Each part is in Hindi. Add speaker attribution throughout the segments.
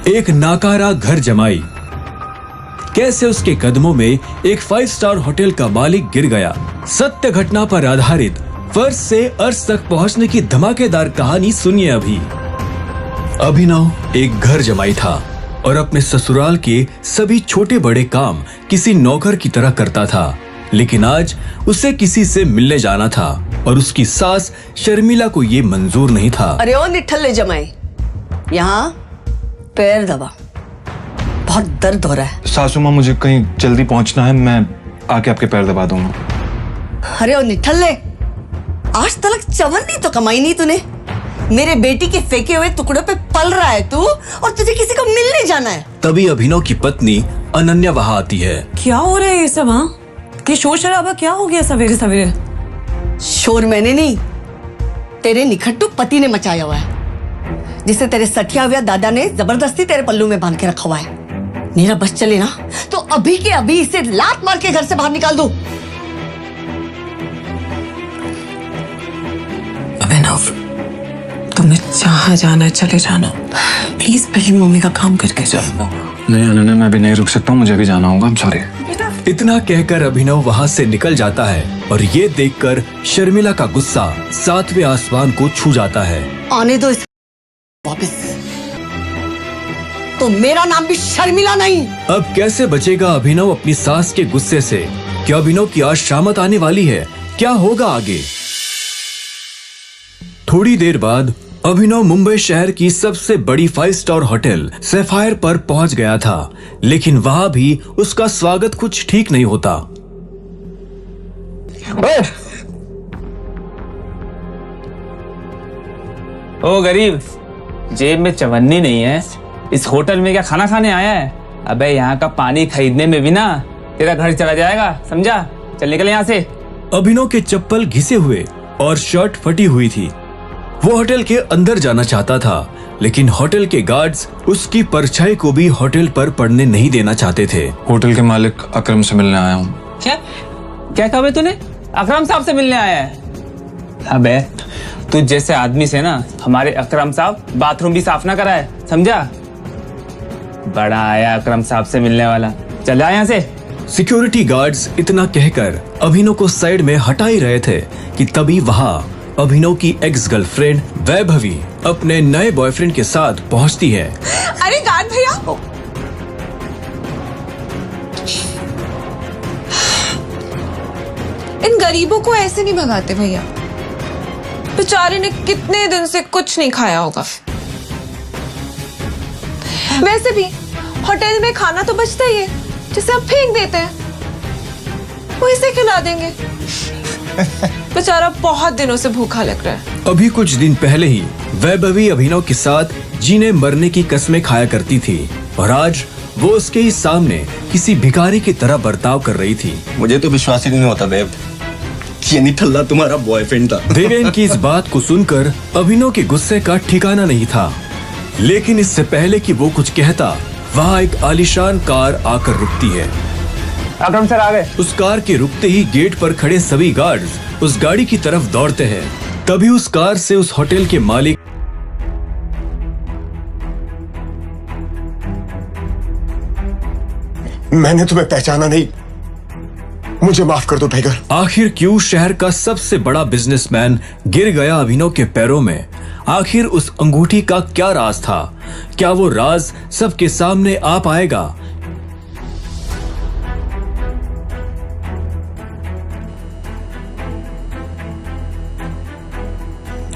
Speaker 1: एक नाकारा घर जमाई। कैसे उसके कदमों में एक 5 स्टार होटल का मालिक गिर गया। सत्य घटना पर आधारित फर्श से अर्श तक पहुंचने की धमाकेदार कहानी सुनिए अभी। अभिनव एक घर जमाई था और अपने ससुराल के सभी छोटे बड़े काम किसी नौकर की तरह करता था। लेकिन आज उसे किसी से मिलने जाना था और उसकी सास शर्मिला को ये मंजूर नहीं था।
Speaker 2: अरे ओ निठल्ले जमाई, यहाँ पैर दबा, बहुत दर्द हो रहा है।
Speaker 3: सासू माँ, मुझे कहीं जल्दी पहुंचना है, मैं आके आपके पैर दबा दूंगा।
Speaker 2: अरे ओ निठल्ले, आज तक चवन्नी तो कमाई नहीं तूने। मेरे बेटी के फेंके हुए टुकड़ों पे पल रहा है तू, और तुझे किसी को मिलने जाना है।
Speaker 1: तभी अभिनव की पत्नी अनन्या वहाँ आती है।
Speaker 4: क्या हो रहा है ये सब? हाँ, ये शोर शराबा क्या हो गया सवेरे सवेरे?
Speaker 2: शोर मैंने नहीं, तेरे निखट्टू पति ने मचाया हुआ है, जिसे तेरे सठिया हुआ दादा ने जबरदस्ती तेरे पल्लू में बांध के रखा हुआ है। मेरा बस चले ना तो अभी के अभी इसे लात मार के घर से बाहर निकाल दूं।
Speaker 4: अभिनव, तुम्हें जहाँ जाना है चले जाना, प्लीज पहले मम्मी का काम करके जाओ।
Speaker 3: नहीं अनन्या, मैं भी नहीं रुक सकता हूँ, मुझे भी जाना होगा। सॉरी।
Speaker 1: इतना कहकर अभिनव वहाँ से निकल जाता है और ये देखकर शर्मिला का गुस्सा 7वें आसमान को छू जाता है।
Speaker 2: आने दो इस वापस, तो मेरा नाम भी शर्मिला नहीं।
Speaker 1: अब कैसे बचेगा अभिनव अपनी सास के गुस्से से? क्या अभिनव की आज शामत आने वाली है? क्या होगा आगे? थोड़ी देर बाद अभिनव मुंबई शहर की सबसे बड़ी 5 स्टार होटल सैफायर पर पहुंच गया था, लेकिन वहां भी उसका स्वागत कुछ ठीक नहीं होता।
Speaker 5: ओ गरीब, जेब में चवन्नी नहीं है, इस होटल में क्या खाना खाने आया है? अबे यहाँ का पानी खरीदने में भी ना तेरा घर चला जाएगा, समझा? चल निकल यहाँ से।
Speaker 1: अभिनव के चप्पल घिसे हुए और शर्ट फटी हुई थी। वो होटल के अंदर जाना चाहता था, लेकिन होटल के गार्ड्स उसकी परछाई को भी होटल पर पड़ने नहीं देना चाहते थे।
Speaker 3: होटल के मालिक अकरम से मिलने आया हूँ।
Speaker 5: क्या क्या कहा तूने? अकरम साहब से मिलने आया है? अबे तू जैसे आदमी से ना हमारे अकरम साहब बाथरूम भी साफ ना कराए, समझा? बड़ा आया अकरम साहब से मिलने वाला, चल जा यहाँ से।
Speaker 1: सिक्योरिटी गार्ड्स इतना कहकर अभिनव को साइड में हटा ही रहे थे कि तभी वहाँ अभिनव की एक्स गर्लफ्रेंड वैभवी अपने नए बॉयफ्रेंड के साथ पहुंचती है।
Speaker 4: अरे गार्ड भैया, इन गरीबों को ऐसे नहीं भगाते भैया। बेचारे ने कितने दिन से कुछ नहीं खाया होगा। वैसे भी होटल में खाना तो बचता ही है, जिसे आप फेंक देते हैं, वो इसे खिला देंगे। बेचारा बहुत दिनों से भूखा लग रहा है।
Speaker 1: अभी कुछ दिन पहले ही वैभवी अभिनव के साथ जीने मरने की कसमें खाया करती थी और आज वो उसके ही सामने किसी भिखारी की तरह बर्ताव कर रही थी।
Speaker 6: मुझे तो विश्वास ही नहीं होता बेब, ये निठल्ला तुम्हारा बॉयफ्रेंड था।
Speaker 1: देवेन की इस बात को सुनकर अभिनव के गुस्से का ठिकाना नहीं था, लेकिन इससे पहले कि वो कुछ कहता, वहाँ एक आलीशान कार आकर रुकती है।
Speaker 5: अकरम सर आ गए।
Speaker 1: उस कार के रुकते ही गेट पर खड़े सभी गार्ड्स उस गाड़ी की तरफ दौड़ते हैं। तभी उस कार से उस होटल के मालिक
Speaker 6: मैंने तुम्हें पहचाना नहीं, मुझे माफ कर दो टाइगर।
Speaker 1: आखिर क्यों शहर का सबसे बड़ा बिजनेसमैन गिर गया अभिनव के पैरों में? आखिर उस अंगूठी का क्या राज था? क्या वो राज सबके सामने आ पाएगा?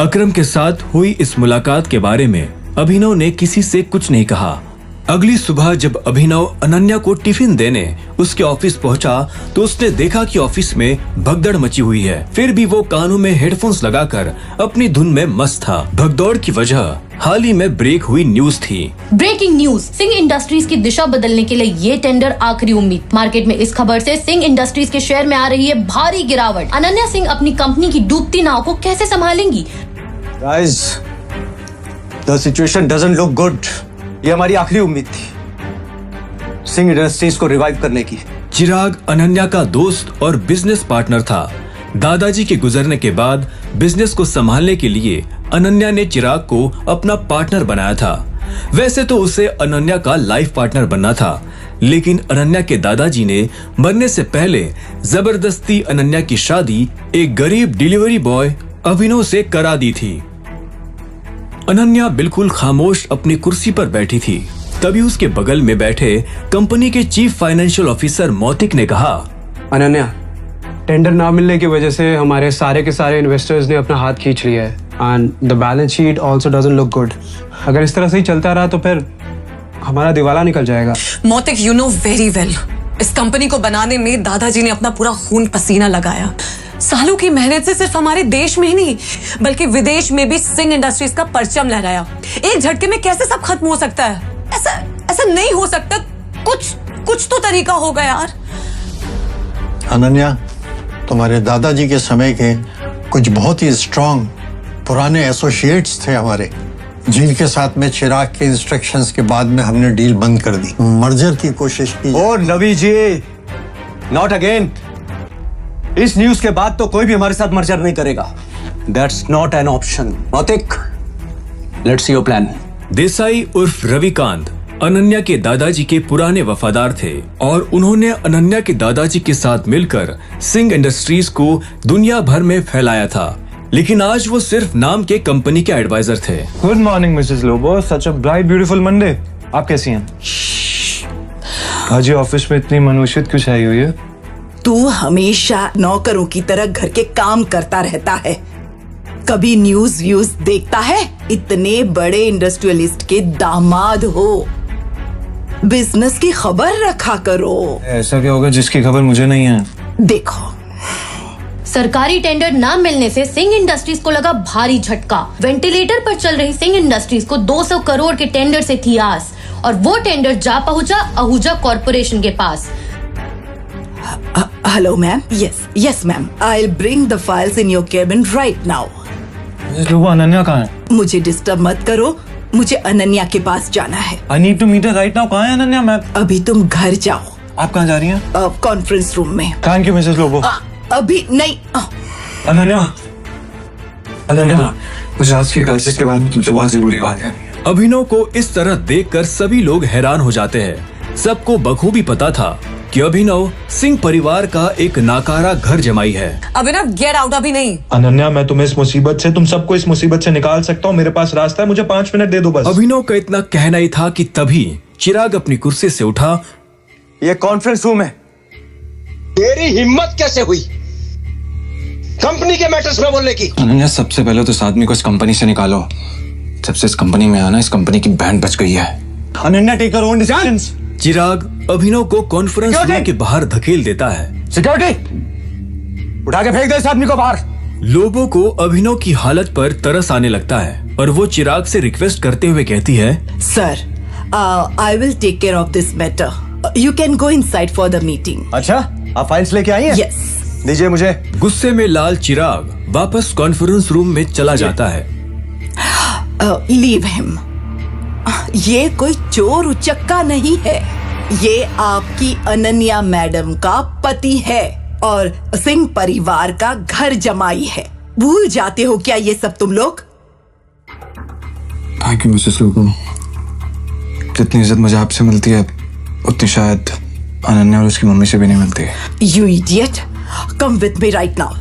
Speaker 1: अकरम के साथ हुई इस मुलाकात के बारे में अभिनव ने किसी से कुछ नहीं कहा। अगली सुबह जब अभिनव अनन्या को टिफिन देने उसके ऑफिस पहुंचा तो उसने देखा कि ऑफिस में भगदड़ मची हुई है। फिर भी वो कानों में हेडफोन्स लगाकर अपनी धुन में मस्त था। भगदौड़ की वजह हाल ही में ब्रेक हुई न्यूज थी।
Speaker 7: ब्रेकिंग न्यूज, सिंह इंडस्ट्रीज की दिशा बदलने के लिए ये टेंडर आखिरी उम्मीद। मार्केट में इस खबर से सिंह इंडस्ट्रीज के शेयर में आ रही है भारी गिरावट। अनन्या सिंह अपनी कंपनी की डूबती नाव को कैसे संभालेंगी?
Speaker 6: Guys, the situation doesn't look good. ये हमारी आखिरी उम्मीद थी सिंह इंडस्ट्रीज को रिवाइव करने की।
Speaker 1: चिराग अनन्या का दोस्त और बिजनेस पार्टनर था। दादाजी के गुजरने के बाद बिजनेस को संभालने के लिए अनन्या ने चिराग को अपना पार्टनर बनाया था। वैसे तो उसे अनन्या का लाइफ पार्टनर बनना था, लेकिन अनन्या के दादाजी ने मरने से पहले जबरदस्ती अनन्या की शादी एक गरीब डिलीवरी बॉय अभिनव से करा दी थी। अनन्या बिल्कुल खामोश अपनी कुर्सी पर बैठी थी। तभी उसके बगल में बैठे कंपनी के चीफ फाइनेंशियल ऑफिसर मौतिक ने कहा,
Speaker 8: अनन्या, टेंडर ना मिलने की वजह से हमारे सारे के सारे इन्वेस्टर्स ने अपना हाथ खींच लिया है and the balance sheet also doesn't look good. अगर इस तरह से ही चलता रहा तो फिर हमारा दिवाला निकल जाएगा।
Speaker 9: मोतिक, यू नो वेरी वेल, इस कंपनी को बनाने में दादाजी ने अपना पूरा खून पसीना लगाया। सालों की मेहनत से सिर्फ हमारे देश में ही नहीं बल्कि विदेश में भी सिंह इंडस्ट्रीज का परचम लहराया। एक झटके में कैसे सब खत्म हो सकता है? ऐसा नहीं हो सकता। कुछ तो तरीका होगा यार।
Speaker 10: अनन्या, तुम्हारे दादाजी के समय के कुछ बहुत ही स्ट्रांग पुराने एसोसिएट्स थे हमारे, जिनके साथ में चिराग के इंस्ट्रक्शंस के बाद में हमने डील बंद कर दी, मर्जर की कोशिश की।
Speaker 6: ओ नवी जी, नॉट अगेन। इस न्यूज के बाद तो कोई भी हमारे साथ मर्जर नहीं करेगा। That's not an option. Mautik, let's see your plan.
Speaker 1: Desai उर्फ रविकांत अनन्या के दादाजी के पुराने वफादार थे और उन्होंने अनन्या के दादाजी के साथ मिलकर सिंह इंडस्ट्रीज को दुनिया भर में फैलाया था, लेकिन आज वो सिर्फ नाम के कंपनी के एडवाइजर थे।
Speaker 3: Good morning Mrs Lobo, such a bright beautiful Monday. आप कैसी हैं? आज ये ऑफिस में इतनी मनुष्यत क्यों छाई हुई है?
Speaker 11: तू हमेशा नौकरों की तरह घर के काम करता रहता है, कभी न्यूज व्यूज देखता है? इतने बड़े इंडस्ट्रियलिस्ट के दामाद हो, बिजनेस की खबर रखा करो।
Speaker 3: ऐसा क्या होगा जिसकी खबर मुझे नहीं है?
Speaker 11: देखो,
Speaker 7: सरकारी टेंडर ना मिलने से सिंह इंडस्ट्रीज को लगा भारी झटका। वेंटिलेटर पर चल रही सिंह इंडस्ट्रीज को 200 करोड़ के टेंडर से थी आस, और वो टेंडर जा पहुंचा आहूजा कॉर्पोरेशन के पास।
Speaker 11: Hello ma'am. Yes ma'am, I will bring the files in your cabin right now.
Speaker 3: वो अनन्या कहाँ है?
Speaker 11: मुझे डिस्टर्ब मत करो, मुझे अनन्या के पास जाना है।
Speaker 3: I need to meet her right now. कहाँ है अनन्या मैम?
Speaker 11: अभी तुम घर जाओ।
Speaker 3: आप कहाँ जा रही हैं?
Speaker 11: कॉन्फ्रेंस रूम में।
Speaker 3: Thank you Mrs Lobo.
Speaker 11: अभी नहीं।
Speaker 3: अनन्या, मुझे आज की क्राइसिस के बाद में तुमसे बहुत जरूरी बात है।
Speaker 1: अभिनव को इस तरह देखकर सभी लोग हैरान हो जाते हैं। सबको बखूबी पता था कि अभिनव सिंह परिवार का एक नाकारा घर जमाई है।
Speaker 9: अभिनव, गेट आउट। अभी नहीं।
Speaker 3: अनन्या, मैं तुम्हें इस मुसीबत से, तुम सबको इस मुसीबत से निकाल सकता हूँ। मेरे पास रास्ता है, मुझे 5 मिनट दे दो बस।
Speaker 1: अभिनव का इतना कहना ही था कि तभी चिराग अपनी कुर्सी से उठा।
Speaker 6: ये कॉन्फ्रेंस रूम है।
Speaker 12: तेरी हिम्मत कैसे हुई कंपनी के मैटर्स में बोलने की?
Speaker 3: अनन्या, सबसे पहले तो इस आदमी को इस कंपनी से निकालो। जब से इस कंपनी में आना, इस कंपनी की बैंड बच गई है।
Speaker 6: Ananya, take your own decisions.
Speaker 1: Chirag Abhinav को कॉन्फ्रेंस रूम के बाहर धकेल देता है।
Speaker 6: सिक्योरिटी, उठा के फेंक दे इस आदमी को बाहर।
Speaker 1: लोगों को अभिनव की हालत पर तरस आने लगता है और वो चिराग से रिक्वेस्ट करते हुए कहती है,
Speaker 11: sir, I will take care of this matter. You can go inside for the meeting.
Speaker 6: अच्छा, आप फाइल्स लेके आई हैं?
Speaker 11: यस।
Speaker 6: दीजिए मुझे।
Speaker 1: गुस्से में लाल चिराग वापस कॉन्फ्रेंस रूम में चला जाता है।
Speaker 11: Leave him. ये कोई चोर उचक्का नहीं है, ये आपकी अनन्या मैडम का पति है और सिंह परिवार का घर जमाई है। भूल जाते हो क्या ये सब तुम लोग?
Speaker 3: Thank you Mrs Lobo. जितनी इज्जत मुझे आपसे मिलती है उतनी शायद अनन्या और उसकी मम्मी से भी नहीं मिलती है।
Speaker 11: You idiot, come with me right now.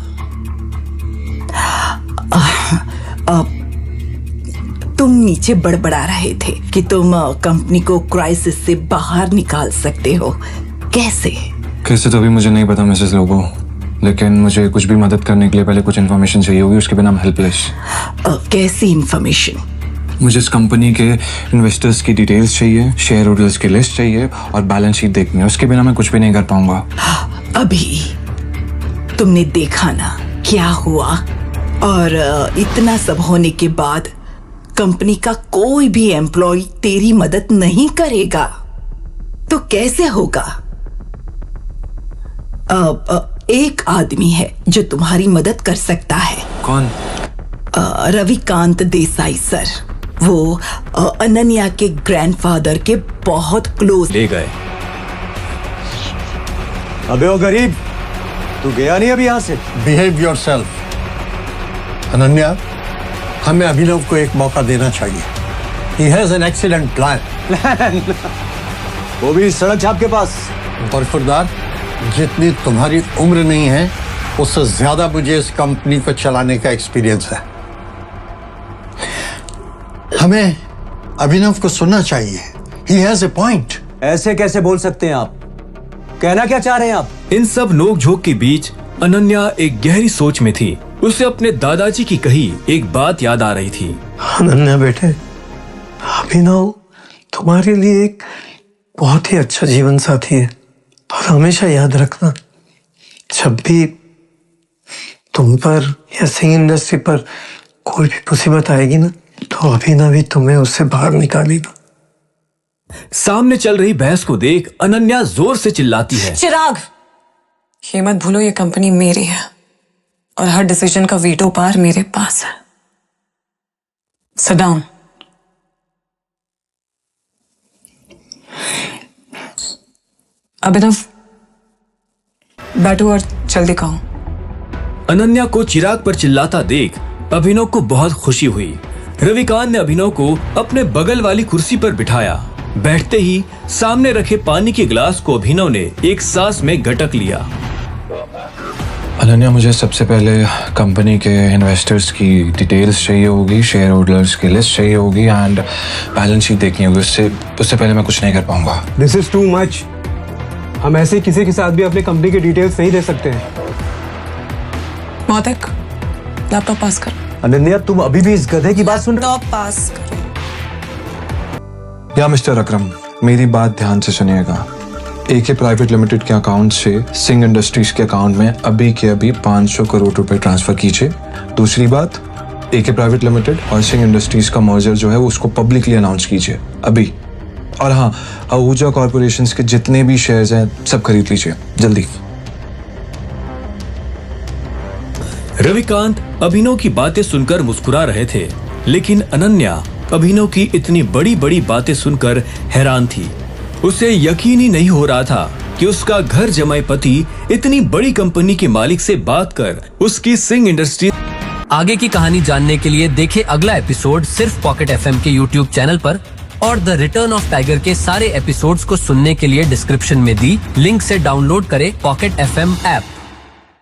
Speaker 11: तुम नीचे बड़बड़ा रहे थे कि तुम कंपनी को क्राइसिस से बाहर निकाल सकते हो। कैसे
Speaker 3: तो अभी मुझे नहीं पता मिसेस लोबो, लेकिन मुझे कुछ भी मदद करने के लिए पहले कुछ इन्फॉर्मेशन चाहिए होगी, उसके बिना I'm हेल्पलेस।
Speaker 11: कैसी इन्फॉर्मेशन?
Speaker 3: मुझे इस कंपनी के इन्वेस्टर्स की डिटेल्स चाहिए, शेयर होल्डर्स की लिस्ट चाहिए और बैलेंस शीट देखनी है। उसके बिना मैं कुछ भी नहीं कर पाऊंगा।
Speaker 11: अभी तुमने देखा ना क्या हुआ, और इतना सब होने के बाद कंपनी का कोई भी एम्प्लॉय तेरी मदद नहीं करेगा तो कैसे होगा? एक आदमी है जो तुम्हारी मदद कर सकता है।
Speaker 3: कौन?
Speaker 11: रविकांत देसाई सर। वो अनन्या के ग्रैंडफादर के बहुत क्लोज।
Speaker 1: ले गए।
Speaker 6: अबे ओ गरीब, तू गया नहीं अभी यहाँ से?
Speaker 10: Behave yourself. अनन्या, हमें अभिनव को एक मौका देना चाहिए। He has an excellent plan.
Speaker 6: वो भी सड़क छाप के पास।
Speaker 10: बरखुरदार, जितनी तुम्हारी उम्र नहीं है उससे ज्यादा मुझे इस कंपनी को चलाने का एक्सपीरियंस है। हमें अभिनव को सुनना चाहिए। He has a point.
Speaker 6: ऐसे कैसे बोल सकते हैं आप? कहना क्या चाह रहे हैं आप?
Speaker 1: इन सब नोक-झोंक के बीच अनन्या एक गहरी सोच में थी। उसे अपने दादाजी की कही एक बात याद आ रही थी।
Speaker 13: अनन्या बेटे, अभिनव तुम्हारे लिए एक बहुत ही अच्छा जीवन साथी है, पर हमेशा याद रखना, जब भी तुम पर या सिंह इंडस्ट्री पर कोई भी मुसीबत आएगी ना, तो अभिनव ही तुम्हें उससे बाहर निकालेगा।
Speaker 1: सामने चल रही बहस को देख अनन्या जोर से चिल्लाती है।
Speaker 9: चिराग, ये मत भूलो ये कंपनी मेरी है और हर डिसीजन का वीटो पावर मेरे पास है। Sit down. अभिनव, बैठो और जल्दी कहो।
Speaker 1: अनन्या को चिराग पर चिल्लाता देख अभिनव को बहुत खुशी हुई। रविकांत ने अभिनव को अपने बगल वाली कुर्सी पर बिठाया। बैठते ही सामने रखे पानी के गिलास को अभिनव ने एक सांस में गटक लिया।
Speaker 3: अनन्या, मुझे सबसे पहले कंपनी के इन्वेस्टर्स की डिटेल्स चाहिए होगी, शेयर होल्डर्स की लिस्ट चाहिए होगी एंड बैलेंस शीट देखनी होगी। उससे पहले मैं कुछ नहीं कर पाऊंगा।
Speaker 8: This is too much. हम ऐसे किसी के साथ भी अपनी कंपनी की डिटेल्स नहीं दे सकते हैं।
Speaker 9: मोहतक, लैपटॉप पास कर।
Speaker 6: अनन्या, तुम अभी भी इस गधे की बात सुन रहे हो?
Speaker 9: लैपटॉप पास करो।
Speaker 3: या मिस्टर अकरम, मेरी बात ध्यान से सुनिएगा। एके प्राइवेट लिमिटेड के अकाउंट से सिंह इंडस्ट्रीज के अकाउंट में अभी के अभी 500 करोड़ रुपए ट्रांसफर कीजिए। दूसरी बात, एके प्राइवेट लिमिटेड और सिंह इंडस्ट्रीज का मर्जर जो है वो उसको पब्लिकली अनाउंस कीजिए अभी। और हाँ, आहूजा कॉर्पोरेशन के जितने भी शेयर्स हैं सब खरीद लीजिए जल्दी।
Speaker 1: रविकांत अभिनव की बातें सुनकर मुस्कुरा रहे थे, लेकिन अनन्या अभिनव की इतनी बड़ी बड़ी बातें सुनकर हैरान थी। उसे यकीन ही नहीं हो रहा था कि उसका घर जमाई पति इतनी बड़ी कंपनी के मालिक से बात कर उसकी सिंह इंडस्ट्री।
Speaker 14: आगे की कहानी जानने के लिए देखें अगला एपिसोड सिर्फ पॉकेट एफएम के यूट्यूब चैनल पर, और द रिटर्न ऑफ टाइगर के सारे एपिसोड्स को सुनने के लिए डिस्क्रिप्शन में दी लिंक से डाउनलोड करें पॉकेट एफएम ऐप।